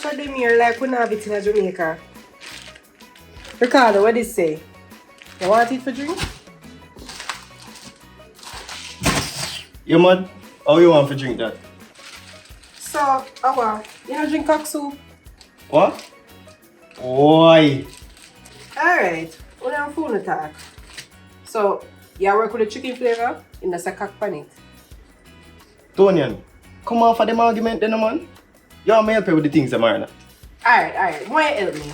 liquor them here like we don't have it in Jamaica. Ricardo, what did it say? You want it for drink? You mad? How you want to drink that? So, you don't drink cock soup? What? Why? Alright, we don't phone attack. So, you work with the chicken flavor in the cock pan it. Tonian, come on for them argument then, man. You want me help you with the things, Marina? Alright, why help me?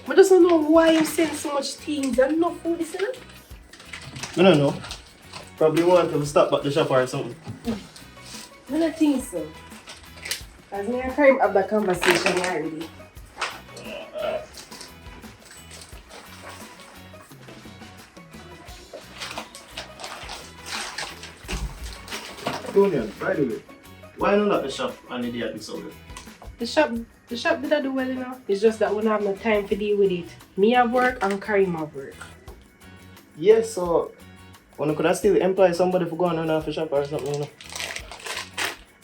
I just don't know why you send so much things and no food, isn't it? I don't know. Probably want to stop at the shop or something. I don't think so. As me and Karim have that conversation already. Tonian, by the way, why not at the shop and the day at the soda? The shop did I do well enough. It's just that we don't have no time to deal with it. Me have work and Karim have work. Yes, so one could I still employ somebody for going on off the shop or something, you know?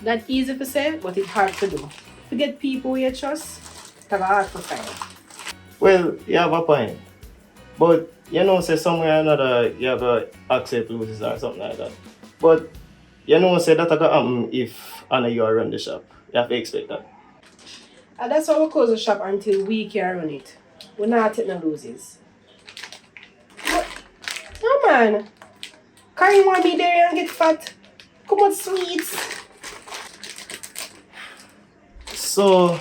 That's easy to say, but it's hard to do. To get people you trust, it's hard to find. Well, you have a point. But you know, say somewhere or another you have to accept losses or something like that. But you know, say that gonna happen if Anna you run the shop. You have to expect that. And that's why we close the shop until we can run it. We're not taking no losses. But, no man. Karim want me there and get fat. Come on, sweets. So,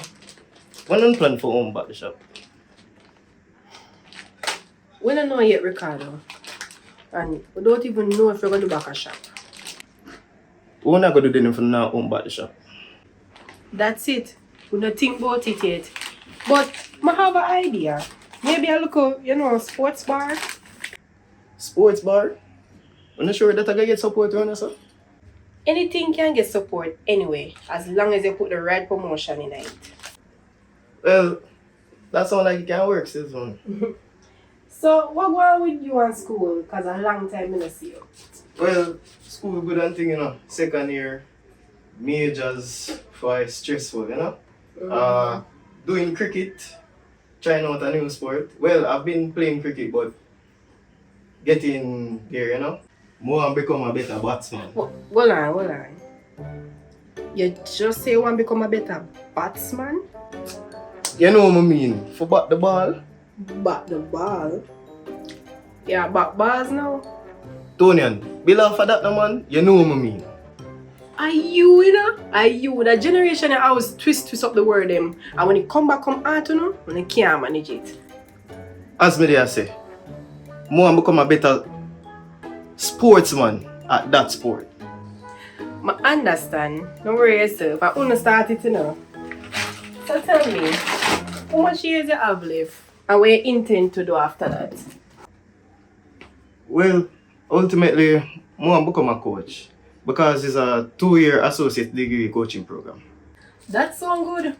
when do you plan for home back the shop? We don't know yet, Ricardo. And we don't even know if we're going to back a shop. We're not going to do anything for now home back the shop. That's it. We don't think about it yet. But I have an idea. Maybe I look at, a sports bar. Sports bar? I'm not sure that I can get support on us. Anything can get support anyway, as long as you put the right promotion in it. Well, that sounds like it can work, sis. So, what going on with you in school? Because a long time I don't see you. Well, school good and thing, second year, majors for stressful, doing cricket, trying out a new sport. Well, I've been playing cricket, but getting there, more and become a better batsman. Hold on. You just say you want to become a better batsman? You know what I mean? For bat the ball. Bat the ball? Yeah, bat balls now. Tonian, below for that, man, you know what I mean? Are you, Are you? That generation I always twist up the word them. And when it come out, when they can't manage it. As me there say, more and become a better sportsman at that sport. I understand. Don't worry yourself. I understand it, So tell me, how much years you have left? And what you intend to do after that? Well, ultimately, more become a coach because it's a 2-year associate degree coaching program. That sounds good.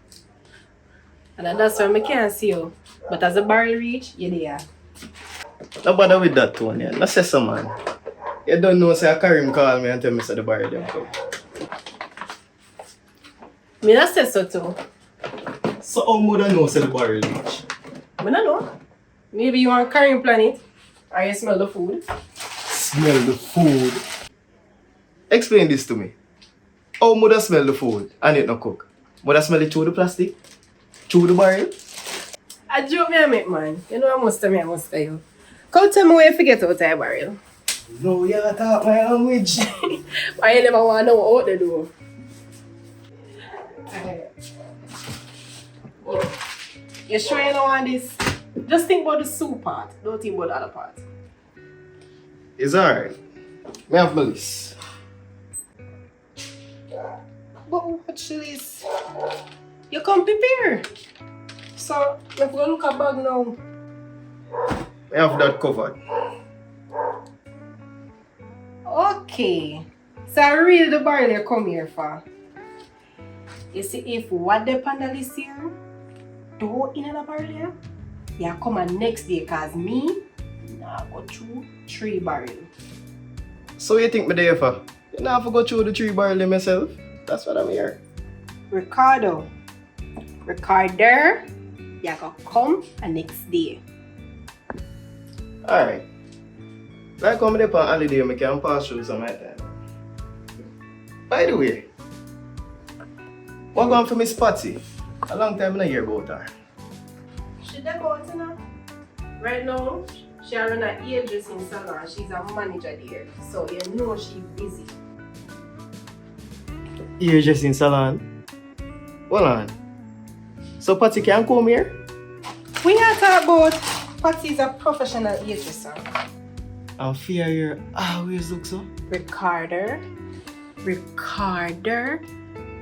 And that's why I can't see you. But as a barrel reach, you're there. No bother with that, Tony. No say so, man. You don't know, say Karim call me and tell me say the bar them come. Me not say so too. So how would I know say the bar reach? I don't know. Maybe you want Karim planet. Or you smell the food. Smell the food? Explain this to me. How would I smell the food and it not cook? Would I smell it through the plastic? Through the barrel? I joke me I make, man. You know I must tell you. Come tell me where you forget out of your barrel. No, you gotta talk my language. Why you never want to know what they do? You sure you don't want this? Just think about the soup part. Don't think about the other part. It's alright. Me have my list. But actually, you come prepare. So, if we look at bag now. I have that covered. Okay. So I really the barrel you come here for. You see, if what the on the list here, don't in the barrel here, you come on next day cause me, nah go through 3 barrel. So you think me there for? You know have to go through the 3 barrel myself? That's what I'm here. Ricardo, Recorder, you go come the next day. Alright. Like when I on holiday, I can pass through some of my time. By the way, what going for Miss Patsy? A long time I don't hear about her. She dey go out, you know. Right now, she run a hairdressing salon. She's a manager there. So you know she's busy. You're just in salon? Hold on. So Patsy can come here? We not talk about Patsy's a professional hairdresser. And fear here always look so. Recorder.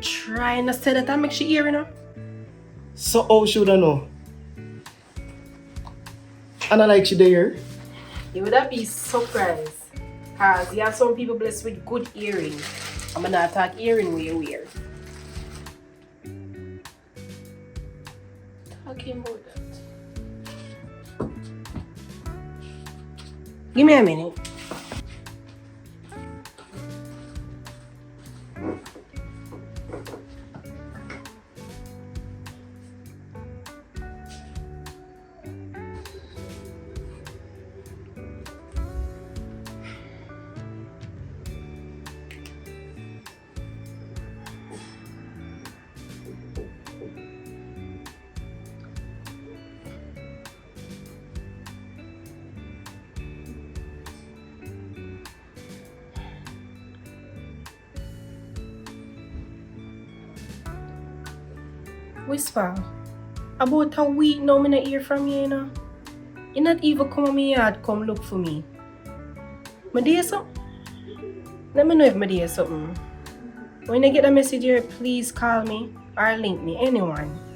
Try not to say that and make she hear, you know. So how should I know? And I like she there. You would have be surprised. Cause you have some people blessed with good hearing. I'm gonna talk hearing way weird. Talking about that. Give me a minute. Whisper, about a week now I not hear from you, you know. You not even come to my yard, come look for me. My dear something? Let me know if my dear something. When you get a message here, please call me or link me, anyone.